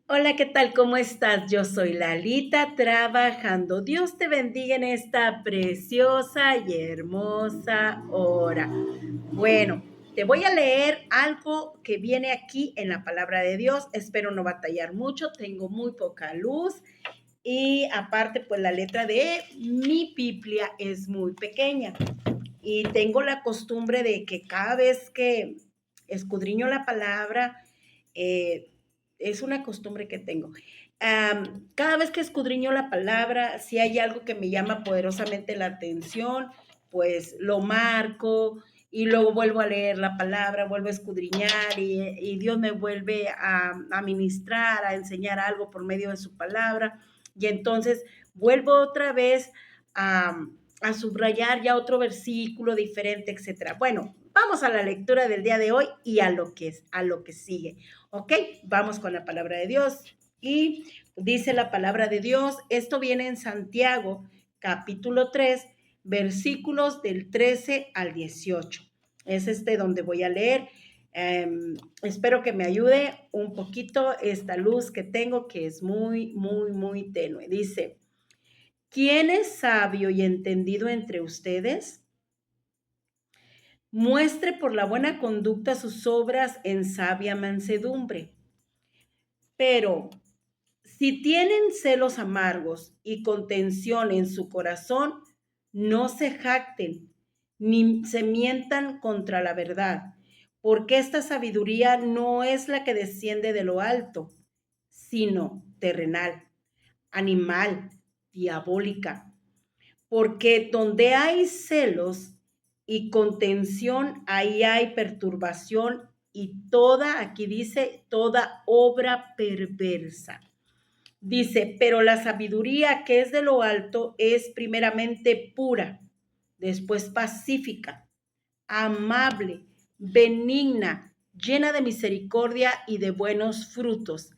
Hola, ¿qué tal? ¿Cómo estás? Yo soy Lalita trabajando. Dios te bendiga en esta preciosa y hermosa hora. Bueno, te voy a leer algo que viene aquí en la palabra de Dios. Espero no batallar mucho, tengo muy poca luz y aparte, pues la letra de mi Biblia es muy pequeña y tengo la costumbre de que cada vez que escudriño la palabra, eh, es una costumbre que tengo. Cada vez que escudriño la palabra, si hay algo que me llama poderosamente la atención, pues lo marco y luego vuelvo a leer la palabra, vuelvo a escudriñar y Dios me vuelve a ministrar, a enseñar algo por medio de su palabra. Y entonces vuelvo otra vez a, a subrayar ya otro versículo diferente, etcétera. Bueno, vamos a la lectura del día de hoy y a lo que sigue. ¿Ok? Vamos con la palabra de Dios. Y dice la palabra de Dios, esto viene en Santiago, capítulo 3, versículos del 13 al 18. Es donde voy a leer. Espero que me ayude un poquito esta luz que tengo, que es muy, muy, muy tenue. Dice, ¿quién es sabio y entendido entre ustedes? Muestre por la buena conducta sus obras en sabia mansedumbre. Pero si tienen celos amargos y contención en su corazón, no se jacten ni se mientan contra la verdad, porque esta sabiduría no es la que desciende de lo alto, sino terrenal, animal, diabólica. Porque donde hay celos y contención, ahí hay perturbación y aquí dice, toda obra perversa. Dice, pero la sabiduría que es de lo alto es primeramente pura, después pacífica, amable, benigna, llena de misericordia y de buenos frutos,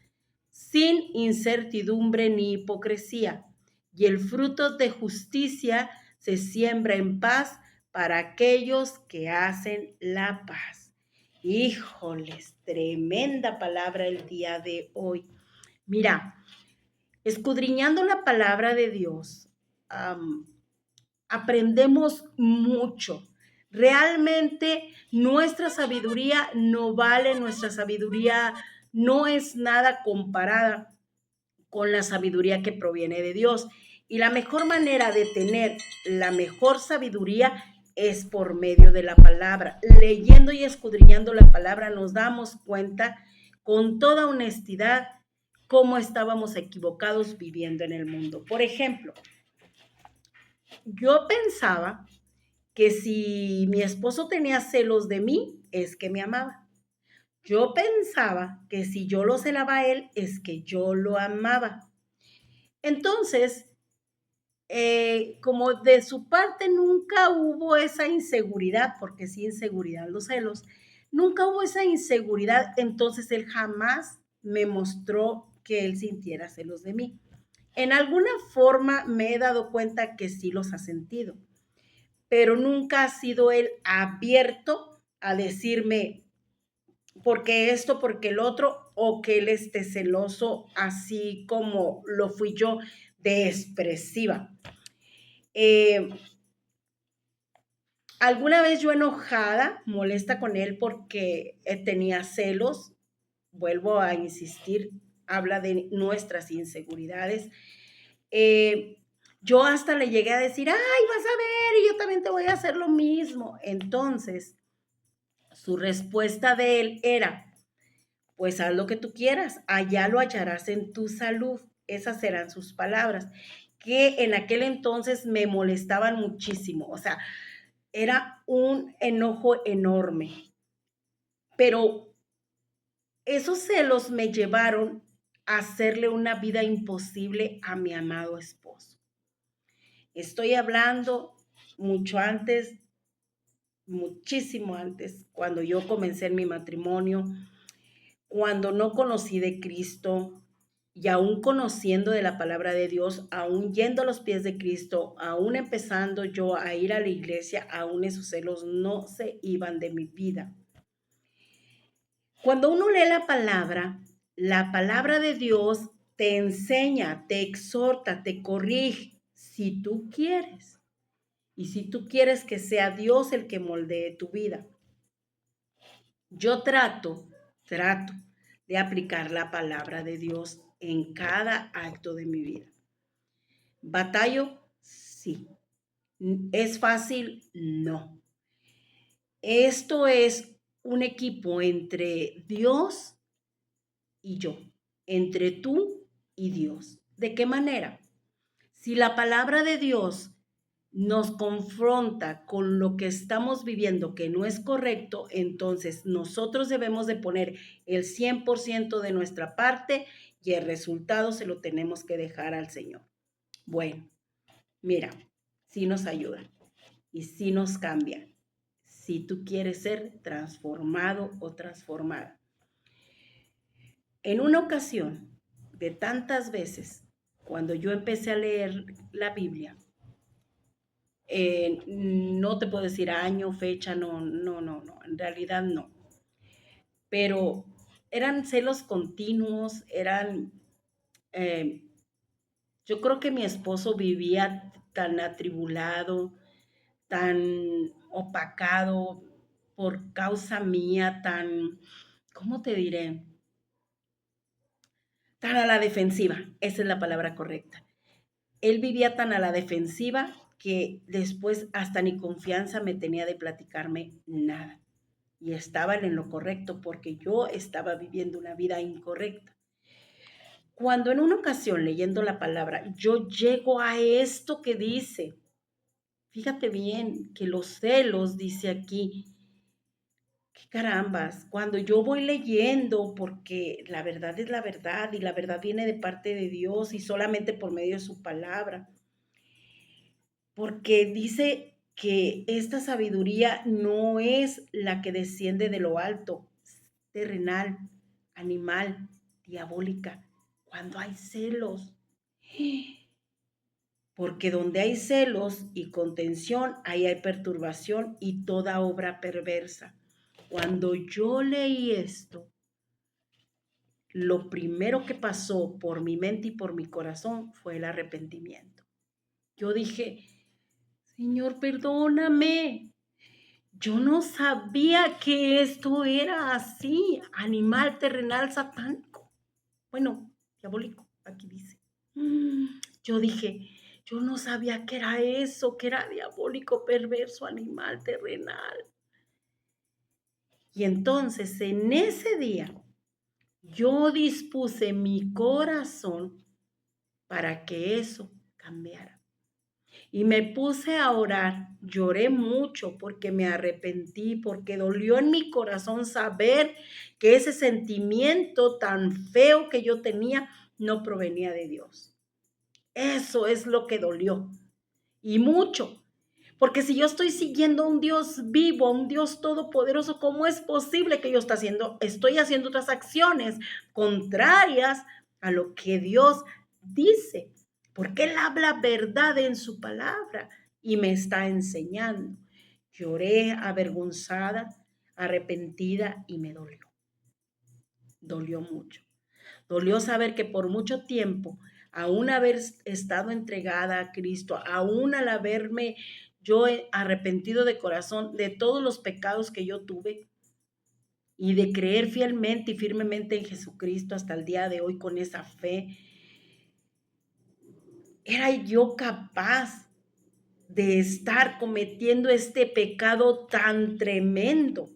sin incertidumbre ni hipocresía. Y el fruto de justicia se siembra en paz para aquellos que hacen la paz. Híjoles, tremenda palabra el día de hoy. Mira, escudriñando la palabra de Dios, aprendemos mucho. Realmente nuestra sabiduría no vale, nuestra sabiduría no es nada comparada con la sabiduría que proviene de Dios. Y la mejor manera de tener la mejor sabiduría es por medio de la palabra. Leyendo y escudriñando la palabra nos damos cuenta con toda honestidad cómo estábamos equivocados viviendo en el mundo. Por ejemplo, yo pensaba que si mi esposo tenía celos de mí, es que me amaba. Yo pensaba que si yo lo celaba a él, es que yo lo amaba. Entonces, como de su parte nunca hubo esa inseguridad, porque sí inseguridad los celos, nunca hubo esa inseguridad, entonces él jamás me mostró que él sintiera celos de mí. En alguna forma me he dado cuenta que sí los ha sentido, pero nunca ha sido él abierto a decirme porque esto, porque el otro, o que él esté celoso, así como lo fui yo de expresiva. Eh, Alguna vez yo enojada, molesta con él porque tenía celos, vuelvo a insistir, habla de nuestras inseguridades. Eh, yo hasta le llegué a decir, ay, vas a ver, y yo también te voy a hacer lo mismo. Entonces, su respuesta de él era, pues haz lo que tú quieras, allá lo hallarás en tu salud. Esas eran sus palabras, que en aquel entonces me molestaban muchísimo. O sea, era un enojo enorme, pero esos celos me llevaron a hacerle una vida imposible a mi amado esposo. Estoy hablando mucho antes, muchísimo antes, cuando yo comencé en mi matrimonio, cuando no conocí de Cristo y aún conociendo de la palabra de Dios, aún yendo a los pies de Cristo, aún empezando yo a ir a la iglesia, aún esos celos no se iban de mi vida. Cuando uno lee la palabra, La palabra de Dios te enseña, te exhorta, te corrige, si tú quieres. Y si tú quieres que sea Dios el que moldee tu vida. Yo trato de aplicar la palabra de Dios en cada acto de mi vida. ¿Batallo? Sí. ¿Es fácil? No. Esto es un equipo entre Dios y yo, entre tú y Dios. ¿De qué manera? Si la palabra de Dios nos confronta con lo que estamos viviendo que no es correcto, entonces nosotros debemos de poner el 100% de nuestra parte y el resultado se lo tenemos que dejar al Señor. Bueno, mira, sí nos ayuda y sí nos cambia. Si tú quieres ser transformado o transformada. En una ocasión, de tantas veces, cuando yo empecé a leer la Biblia, no te puedo decir año, fecha, no, en realidad no. Pero eran celos continuos, eh, yo creo que mi esposo vivía tan atribulado, tan opacado por causa mía, ¿cómo te diré? Tan a la defensiva, esa es la palabra correcta. Él vivía tan a la defensiva que después hasta ni confianza me tenía de platicarme nada. Y estaba en lo correcto porque yo estaba viviendo una vida incorrecta. Cuando en una ocasión leyendo la palabra, yo llego a esto que dice, fíjate bien, que los celos, dice aquí, qué carambas, cuando yo voy leyendo, porque la verdad es la verdad y la verdad viene de parte de Dios y solamente por medio de su palabra. Porque dice que esta sabiduría no es la que desciende de lo alto, terrenal, animal, diabólica, cuando hay celos. Porque donde hay celos y contención, ahí hay perturbación y toda obra perversa. Cuando yo leí esto, lo primero que pasó por mi mente y por mi corazón fue el arrepentimiento. Yo dije, Señor, perdóname. Yo no sabía que esto era así, animal terrenal satánico. Bueno, diabólico, aquí dice. Yo dije, yo no sabía que era eso, que era diabólico, perverso, animal terrenal. Y entonces en ese día yo dispuse mi corazón para que eso cambiara. Y me puse a orar, lloré mucho porque me arrepentí, porque dolió en mi corazón saber que ese sentimiento tan feo que yo tenía no provenía de Dios. Eso es lo que dolió. Y mucho. Porque si yo estoy siguiendo a un Dios vivo, a un Dios todopoderoso, ¿cómo es posible que yo estoy haciendo otras acciones contrarias a lo que Dios dice? Porque Él habla verdad en su palabra y me está enseñando. Lloré avergonzada, arrepentida y me dolió. Dolió mucho. Dolió saber que por mucho tiempo, aún haber estado entregada a Cristo, aún al haberme yo arrepentido de corazón de todos los pecados que yo tuve y de creer fielmente y firmemente en Jesucristo hasta el día de hoy con esa fe, era yo capaz de estar cometiendo este pecado tan tremendo.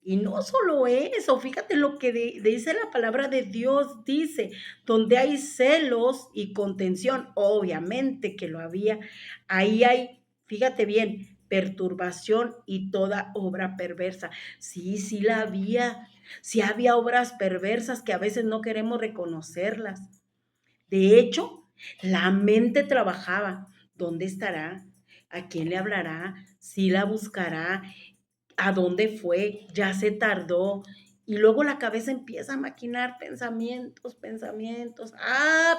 Y no solo eso, fíjate lo que dice la palabra de Dios, dice, donde hay celos y contención, obviamente que lo había, ahí hay, fíjate bien, perturbación y toda obra perversa. Sí la había, sí había obras perversas que a veces no queremos reconocerlas. De hecho, la mente trabajaba. ¿Dónde estará? ¿A quién le hablará? ¿Sí la buscará? ¿A dónde fue? Ya se tardó. Y luego la cabeza empieza a maquinar pensamientos.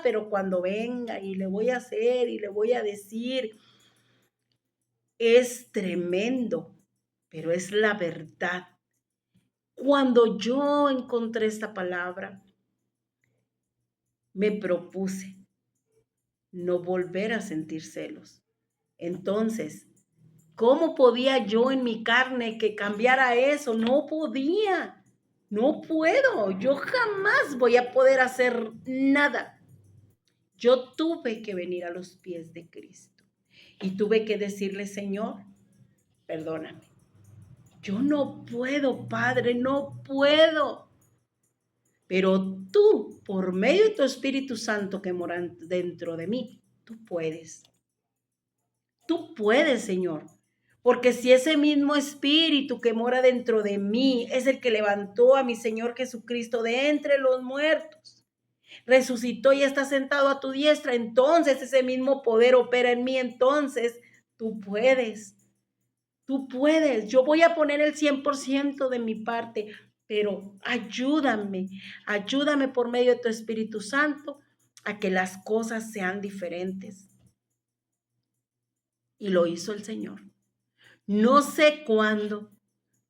Pero cuando venga y le voy a hacer y le voy a decir, es tremendo, pero es la verdad. Cuando yo encontré esta palabra, me propuse no volver a sentir celos. Entonces, ¿cómo podía yo en mi carne que cambiara eso? No podía, no puedo, yo jamás voy a poder hacer nada. Yo tuve que venir a los pies de Cristo y tuve que decirle, Señor, perdóname. Yo no puedo, Padre, no puedo. Pero tú, por medio de tu Espíritu Santo que mora dentro de mí, tú puedes. Tú puedes, Señor. Porque si ese mismo Espíritu que mora dentro de mí es el que levantó a mi Señor Jesucristo de entre los muertos, resucitó y está sentado a tu diestra, entonces ese mismo poder opera en mí, entonces tú puedes. Tú puedes, yo voy a poner el 100% de mi parte, pero ayúdame por medio de tu Espíritu Santo a que las cosas sean diferentes. Y lo hizo el Señor. No sé cuándo,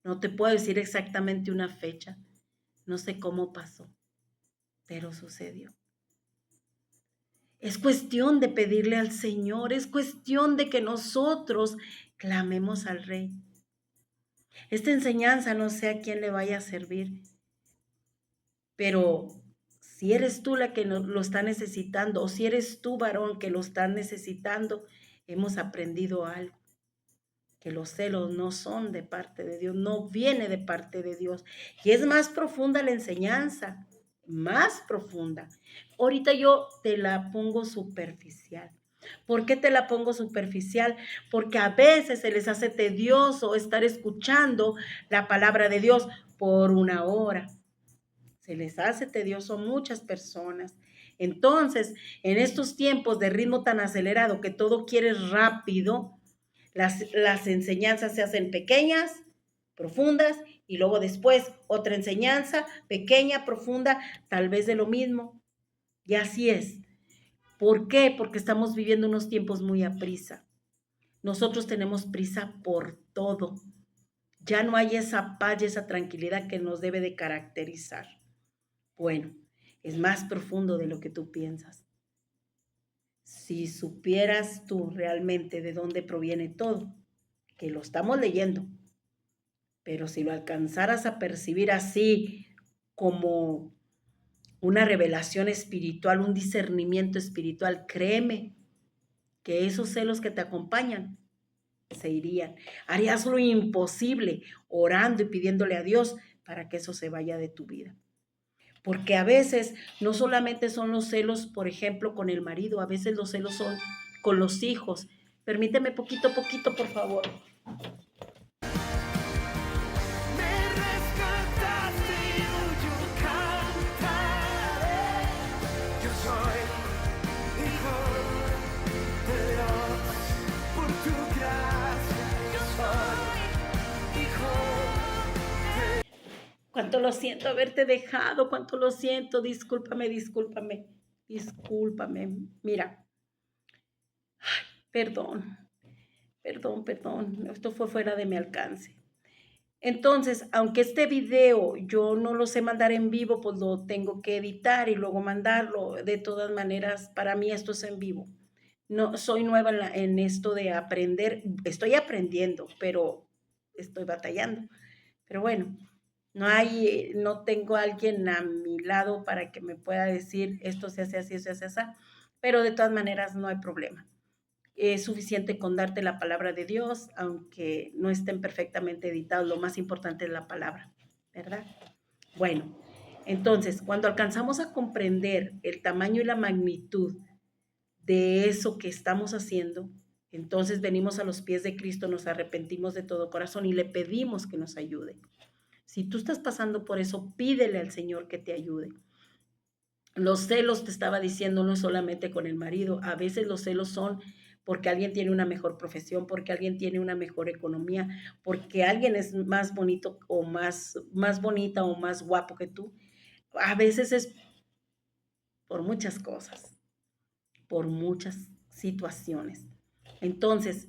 no te puedo decir exactamente una fecha, no sé cómo pasó, pero sucedió. Es cuestión de pedirle al Señor, es cuestión de que nosotros clamemos al Rey. Esta enseñanza no sé a quién le vaya a servir, pero si eres tú la que lo está necesitando o si eres tú, varón, que lo está necesitando, hemos aprendido algo, que los celos no son de parte de Dios, no viene de parte de Dios. Y es más profunda la enseñanza, más profunda. Ahorita yo te la pongo superficial. ¿Por qué te la pongo superficial? Porque a veces se les hace tedioso estar escuchando la palabra de Dios por una hora. Se les hace tedioso a muchas personas. Entonces, en estos tiempos de ritmo tan acelerado que todo quieres rápido, las enseñanzas se hacen pequeñas, profundas, y luego después otra enseñanza pequeña, profunda, tal vez de lo mismo. Y así es. ¿Por qué? Porque estamos viviendo unos tiempos muy a prisa. Nosotros tenemos prisa por todo. Ya no hay esa paz y esa tranquilidad que nos debe de caracterizar. Bueno, es más profundo de lo que tú piensas. Si supieras tú realmente de dónde proviene todo, que lo estamos leyendo, pero si lo alcanzaras a percibir así como una revelación espiritual, un discernimiento espiritual, créeme que esos celos que te acompañan se irían. Harías lo imposible orando y pidiéndole a Dios para que eso se vaya de tu vida. Porque a veces no solamente son los celos, por ejemplo, con el marido, a veces los celos son con los hijos. Permíteme poquito a poquito, por favor. Cuánto lo siento haberte dejado, cuánto lo siento, discúlpame. Mira, perdón, esto fue fuera de mi alcance. Entonces, aunque este video yo no lo sé mandar en vivo, pues lo tengo que editar y luego mandarlo. De todas maneras, para mí esto es en vivo. No soy nueva en esto de aprender, estoy aprendiendo, pero estoy batallando. Pero bueno, no tengo a alguien a mi lado para que me pueda decir esto se hace así, se hace así, pero de todas maneras no hay problema. Es suficiente con darte la palabra de Dios, aunque no estén perfectamente editados, lo más importante es la palabra, ¿verdad? Bueno, entonces, cuando alcanzamos a comprender el tamaño y la magnitud de eso que estamos haciendo, entonces venimos a los pies de Cristo, nos arrepentimos de todo corazón y le pedimos que nos ayude. Si tú estás pasando por eso, pídele al Señor que te ayude. Los celos, te estaba diciendo, no es solamente con el marido, a veces los celos son porque alguien tiene una mejor profesión, porque alguien tiene una mejor economía, porque alguien es más bonito o más bonita o más guapo que tú. A veces es por muchas cosas, por muchas situaciones. Entonces,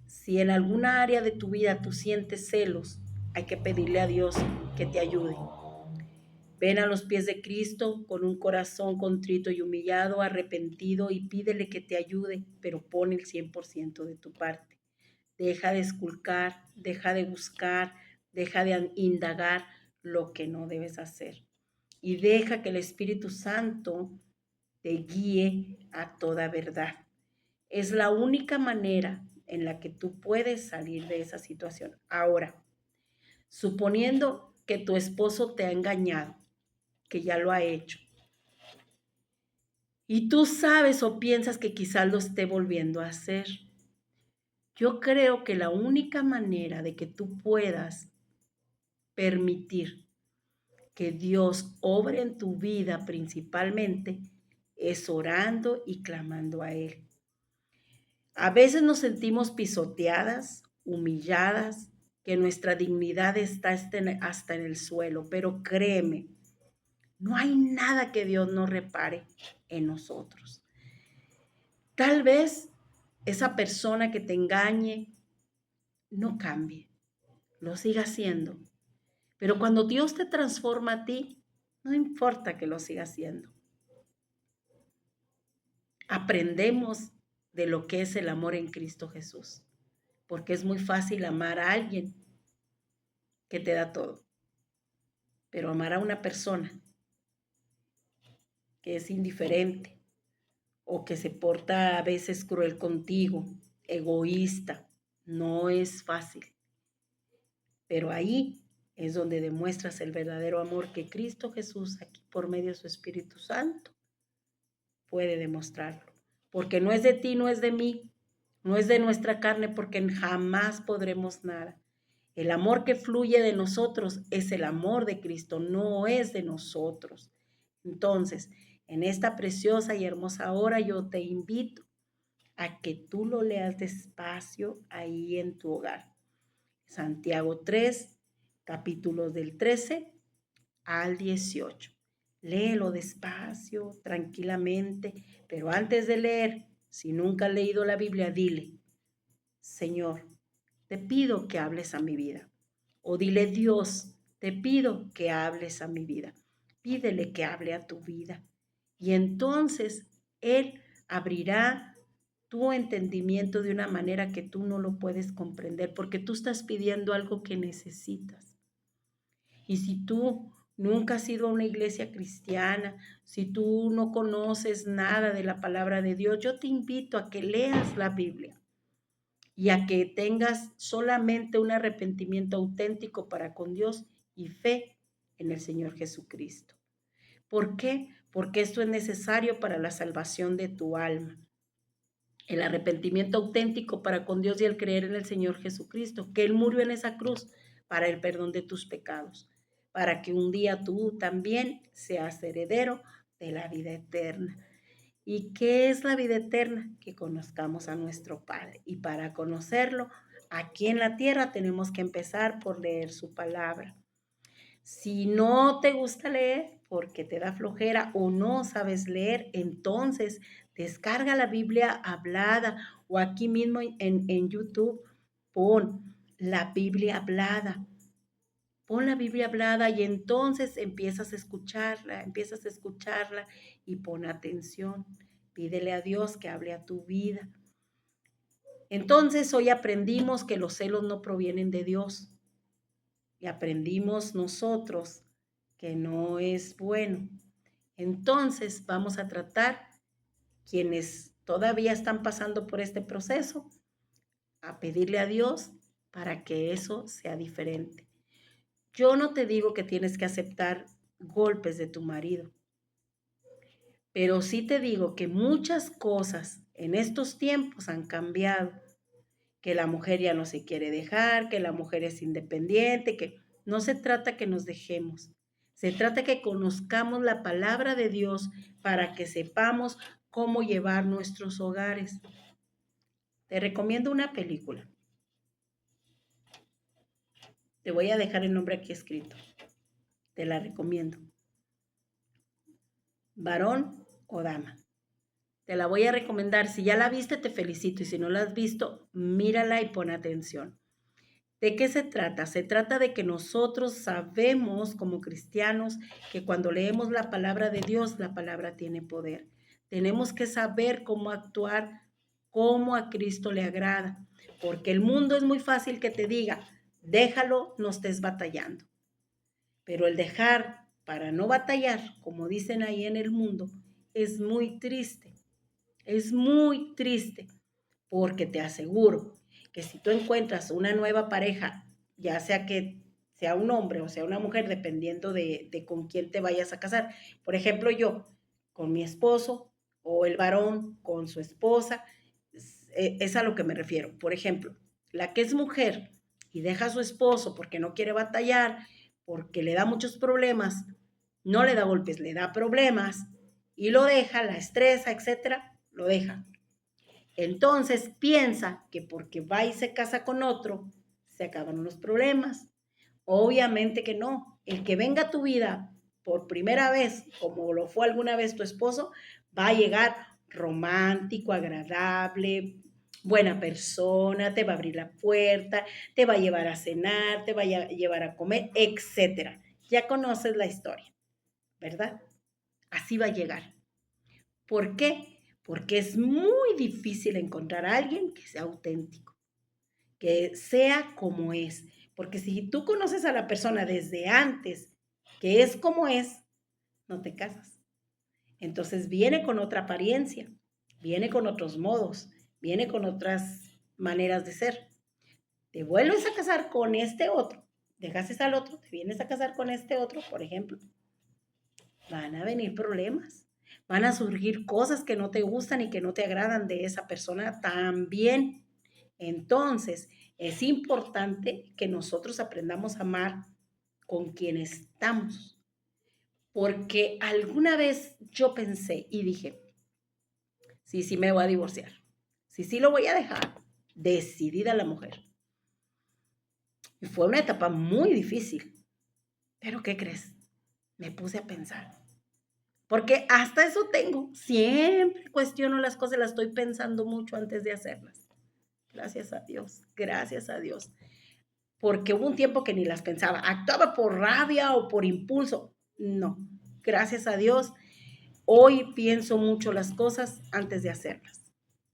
si en alguna área de tu vida tú sientes celos, hay que pedirle a Dios que te ayude. Ven a los pies de Cristo con un corazón contrito y humillado, arrepentido, y pídele que te ayude, pero pon el 100% de tu parte. Deja de esculcar, deja de buscar, deja de indagar lo que no debes hacer. Y deja que el Espíritu Santo te guíe a toda verdad. Es la única manera en la que tú puedes salir de esa situación. Ahora, suponiendo que tu esposo te ha engañado, que ya lo ha hecho, y tú sabes o piensas que quizás lo esté volviendo a hacer, yo creo que la única manera de que tú puedas permitir que Dios obre en tu vida principalmente es orando y clamando a Él. A veces nos sentimos pisoteadas, humilladas, que nuestra dignidad está hasta en el suelo, pero créeme, no hay nada que Dios no repare en nosotros. Tal vez esa persona que te engañe no cambie, lo siga haciendo, pero cuando Dios te transforma a ti, no importa que lo siga haciendo. Aprendemos de lo que es el amor en Cristo Jesús, porque es muy fácil amar a alguien que te da todo, pero amar a una persona que es indiferente o que se porta a veces cruel contigo, egoísta, no es fácil. Pero ahí es donde demuestras el verdadero amor que Cristo Jesús, aquí por medio de su Espíritu Santo, puede demostrarlo. Porque no es de ti, no es de mí, no es de nuestra carne, porque jamás podremos nada. El amor que fluye de nosotros es el amor de Cristo, no es de nosotros. Entonces, en esta preciosa y hermosa hora yo te invito a que tú lo leas despacio ahí en tu hogar. Santiago 3, capítulos del 13 al 18. Léelo despacio, tranquilamente, pero antes de leer, si nunca has leído la Biblia, dile, Señor, te pido que hables a mi vida. O dile, Dios, te pido que hables a mi vida. Pídele que hable a tu vida. Y entonces Él abrirá tu entendimiento de una manera que tú no lo puedes comprender, porque tú estás pidiendo algo que necesitas. Y si tú nunca has ido a una iglesia cristiana, si tú no conoces nada de la palabra de Dios, yo te invito a que leas la Biblia y a que tengas solamente un arrepentimiento auténtico para con Dios y fe en el Señor Jesucristo. ¿Por qué? Porque esto es necesario para la salvación de tu alma. El arrepentimiento auténtico para con Dios y el creer en el Señor Jesucristo, que Él murió en esa cruz para el perdón de tus pecados, para que un día tú también seas heredero de la vida eterna. ¿Y qué es la vida eterna? Que conozcamos a nuestro Padre. Y para conocerlo, aquí en la tierra tenemos que empezar por leer su palabra. Si no te gusta leer porque te da flojera o no sabes leer, entonces descarga la Biblia hablada o aquí mismo en YouTube pon la Biblia hablada. Pon la Biblia hablada y entonces empiezas a escucharla y pon atención. Pídele a Dios que hable a tu vida. Entonces hoy aprendimos que los celos no provienen de Dios y aprendimos nosotros que no es bueno. Entonces vamos a tratar, quienes todavía están pasando por este proceso, a pedirle a Dios para que eso sea diferente. Yo no te digo que tienes que aceptar golpes de tu marido, pero sí te digo que muchas cosas en estos tiempos han cambiado, que la mujer ya no se quiere dejar, que la mujer es independiente, que no se trata que nos dejemos, se trata que conozcamos la palabra de Dios para que sepamos cómo llevar nuestros hogares. Te recomiendo una película. Te voy a dejar el nombre aquí escrito. Te la recomiendo. Varón o dama. Te la voy a recomendar. Si ya la viste, te felicito. Y si no la has visto, mírala y pon atención. ¿De qué se trata? Se trata de que nosotros sabemos como cristianos que cuando leemos la palabra de Dios, la palabra tiene poder. Tenemos que saber cómo actuar, cómo a Cristo le agrada, porque el mundo es muy fácil que te diga, déjalo, no estés batallando. Pero el dejar para no batallar, como dicen ahí en el mundo, es muy triste. Es muy triste, porque te aseguro que si tú encuentras una nueva pareja, ya sea que sea un hombre o sea una mujer, dependiendo de con quién te vayas a casar. Por ejemplo, yo con mi esposo o el varón con su esposa, es a lo que me refiero. Por ejemplo, la que es mujer y deja a su esposo porque no quiere batallar, porque le da muchos problemas, no le da golpes, le da problemas y lo deja, la estresa, etcétera, lo deja. Entonces piensa que porque va y se casa con otro, se acaban los problemas. Obviamente que no. El que venga a tu vida por primera vez, como lo fue alguna vez tu esposo, va a llegar romántico, agradable, buena persona, te va a abrir la puerta, te va a llevar a cenar, te va a llevar a comer, etcétera. Ya conoces la historia, ¿verdad? Así va a llegar. ¿Por qué? Porque es muy difícil encontrar a alguien que sea auténtico, que sea como es. Porque si tú conoces a la persona desde antes, que es como es, no te casas. Entonces viene con otra apariencia, viene con otros modos, viene con otras maneras de ser. Te vuelves a casar con este otro, dejas al otro, te vienes a casar con este otro, por ejemplo, van a venir problemas. Van a surgir cosas que no te gustan y que no te agradan de esa persona también. Entonces, es importante que nosotros aprendamos a amar con quien estamos. Porque alguna vez yo pensé y dije, sí, sí me voy a divorciar. Sí, sí lo voy a dejar. Decidida la mujer. Y fue una etapa muy difícil. Pero ¿qué crees? Me puse a pensar. Porque hasta eso tengo. Siempre cuestiono las cosas, las estoy pensando mucho antes de hacerlas. Gracias a Dios, gracias a Dios. Porque hubo un tiempo que ni las pensaba. Actuaba por rabia o por impulso. No, gracias a Dios. Hoy pienso mucho las cosas antes de hacerlas.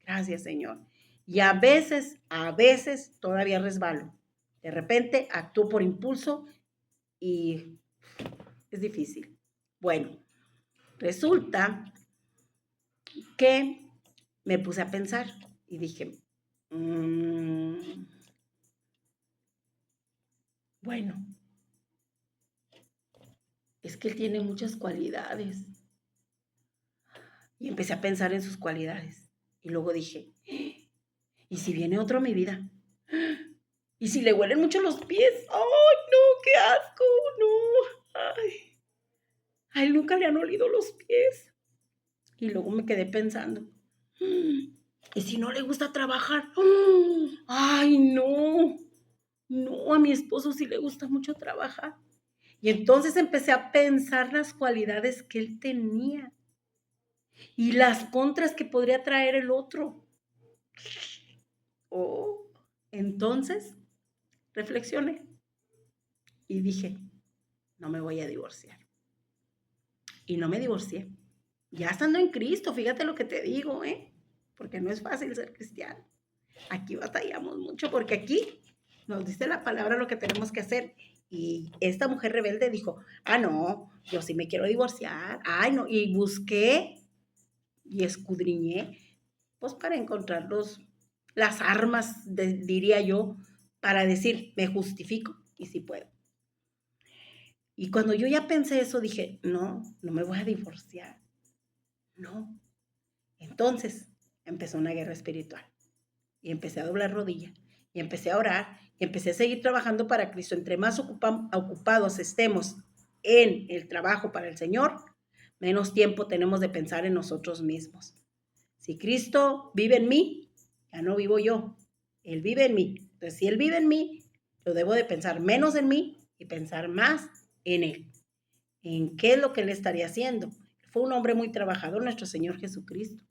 Gracias, Señor. Y a veces todavía resbalo. De repente actúo por impulso y es difícil. Bueno, resulta que me puse a pensar y dije, bueno, es que él tiene muchas cualidades. Y empecé a pensar en sus cualidades. Y luego dije, ¿y si viene otro a mi vida? ¿Y si le huelen mucho los pies? ¡Ay, no, qué asco! No. Ay, a él nunca le han olido los pies. Y luego me quedé pensando, ¿y si no le gusta trabajar? ¡Ay, no! No, a mi esposo sí le gusta mucho trabajar. Y entonces empecé a pensar las cualidades que él tenía y las contras que podría traer el otro. Oh, entonces reflexioné y dije, no me voy a divorciar. Y no me divorcié. Ya estando en Cristo, fíjate lo que te digo, ¿eh? Porque no es fácil ser cristiano. Aquí batallamos mucho porque aquí nos dice la palabra lo que tenemos que hacer. Y esta mujer rebelde dijo, ah, no, yo sí me quiero divorciar. Ay, no, y busqué y escudriñé, pues para encontrar las armas, diría yo, para decir, me justifico y sí puedo. Y cuando yo ya pensé eso, dije, no, no me voy a divorciar. No. Entonces empezó una guerra espiritual y empecé a doblar rodilla y empecé a orar y empecé a seguir trabajando para Cristo. Entre más ocupados estemos en el trabajo para el Señor, menos tiempo tenemos de pensar en nosotros mismos. Si Cristo vive en mí, ya no vivo yo. Él vive en mí. Entonces, si Él vive en mí, yo debo de pensar menos en mí y pensar más en Él. ¿En qué es lo que Él estaría haciendo? Fue un hombre muy trabajador, nuestro Señor Jesucristo.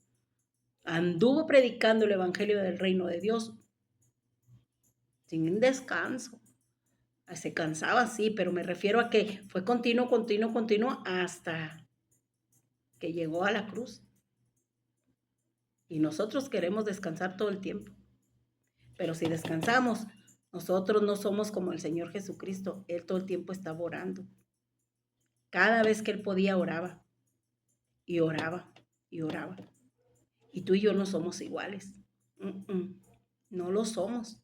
Anduvo predicando el evangelio del reino de Dios sin descanso. Se cansaba, sí, pero me refiero a que fue continuo, continuo, continuo hasta que llegó a la cruz. Y nosotros queremos descansar todo el tiempo. Pero si descansamos, nosotros no somos como el Señor Jesucristo. Él todo el tiempo estaba orando. Cada vez que él podía oraba y oraba y oraba. Y tú y yo no somos iguales. No lo somos.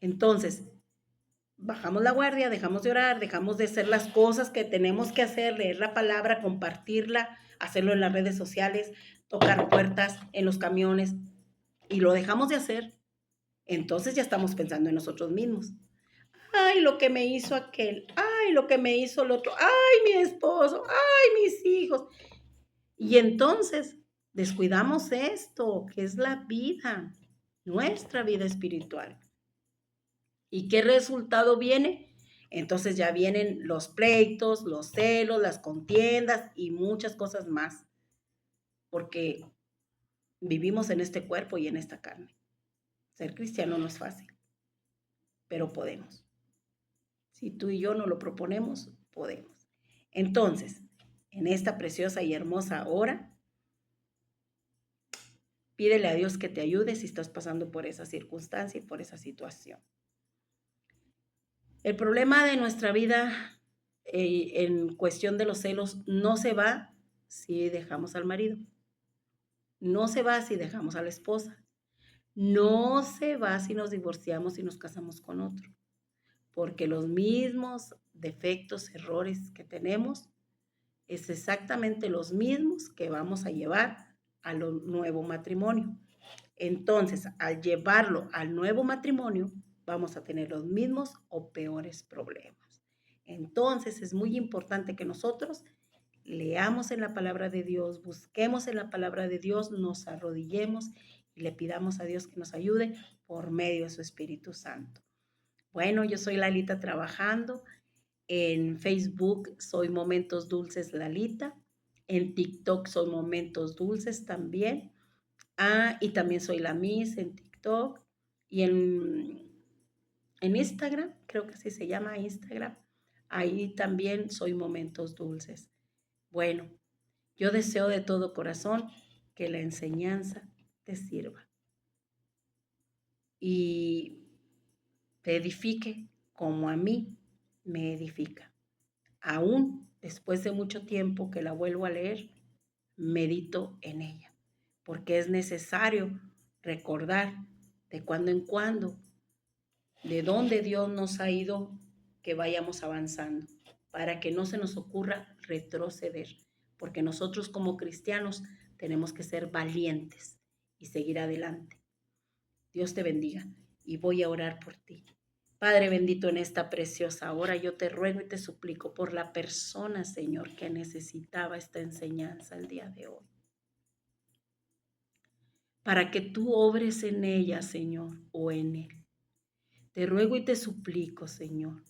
Entonces, bajamos la guardia, dejamos de orar, dejamos de hacer las cosas que tenemos que hacer, leer la palabra, compartirla, hacerlo en las redes sociales, tocar puertas en los camiones, y lo dejamos de hacer. Entonces ya estamos pensando en nosotros mismos. Ay, lo que me hizo aquel, ay, lo que me hizo el otro, ay, mi esposo, ay, mis hijos. Y entonces descuidamos esto, que es la vida, nuestra vida espiritual. ¿Y qué resultado viene? Entonces ya vienen los pleitos, los celos, las contiendas y muchas cosas más, porque vivimos en este cuerpo y en esta carne. Ser cristiano no es fácil, pero podemos. Si tú y yo nos lo proponemos, podemos. Entonces, en esta preciosa y hermosa hora, pídele a Dios que te ayude si estás pasando por esa circunstancia y por esa situación. El problema de nuestra vida en cuestión de los celos no se va si dejamos al marido. No se va si dejamos a la esposa. No se va si nos divorciamos y nos casamos con otro. Porque los mismos defectos, errores que tenemos es exactamente los mismos que vamos a llevar al nuevo matrimonio. Entonces, al llevarlo al nuevo matrimonio, vamos a tener los mismos o peores problemas. Entonces, es muy importante que nosotros leamos en la palabra de Dios, busquemos en la palabra de Dios, nos arrodillemos y le pidamos a Dios que nos ayude por medio de su Espíritu Santo. Bueno, yo soy Lalita trabajando. En Facebook soy Momentos Dulces Lalita. En TikTok soy Momentos Dulces también. Y también soy la Miss en TikTok. Y en Instagram, creo que así se llama Instagram. Ahí también soy Momentos Dulces. Bueno, yo deseo de todo corazón que la enseñanza te sirva y te edifique como a mí me edifica. Aún después de mucho tiempo que la vuelvo a leer, medito en ella, porque es necesario recordar de cuando en cuando de dónde Dios nos ha ido, que vayamos avanzando, para que no se nos ocurra retroceder, porque nosotros como cristianos tenemos que ser valientes y seguir adelante. Dios te bendiga y voy a orar por ti. Padre bendito, en esta preciosa hora yo te ruego y te suplico por la persona, Señor, que necesitaba esta enseñanza el día de hoy. Para que tú obres en ella, Señor, o en él. Te ruego y te suplico, Señor,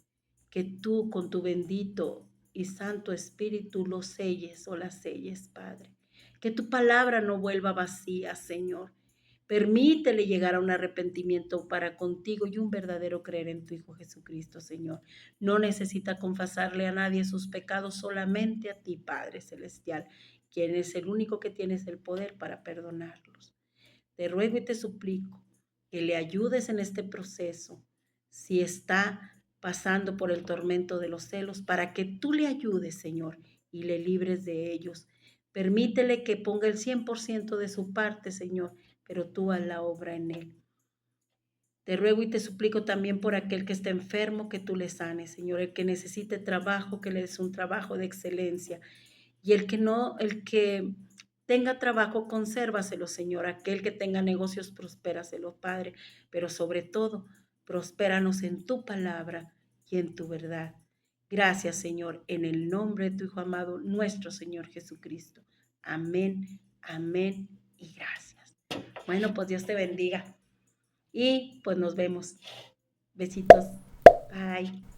que tú con tu bendito y santo Espíritu lo selles o la selles, Padre. Que tu palabra no vuelva vacía, Señor. Permítele llegar a un arrepentimiento para contigo y un verdadero creer en tu Hijo Jesucristo, Señor. No necesita confesarle a nadie sus pecados, solamente a ti, Padre Celestial, quien es el único que tienes el poder para perdonarlos. Te ruego y te suplico que le ayudes en este proceso, si está pasando por el tormento de los celos, para que tú le ayudes, Señor, y le libres de ellos. Permítele que ponga el 100% de su parte, Señor, pero tú haz la obra en él. Te ruego y te suplico también por aquel que está enfermo, que tú le sanes, Señor, el que necesite trabajo, que le des un trabajo de excelencia, y el que no, el que tenga trabajo, consérvaselo, Señor. Aquel que tenga negocios, prospéraselo, Padre. Pero sobre todo, prospéranos en tu palabra y en tu verdad. Gracias, Señor, en el nombre de tu Hijo amado, nuestro Señor Jesucristo. Amén, amén y gracias. Bueno, pues Dios te bendiga. Y pues nos vemos. Besitos. Bye.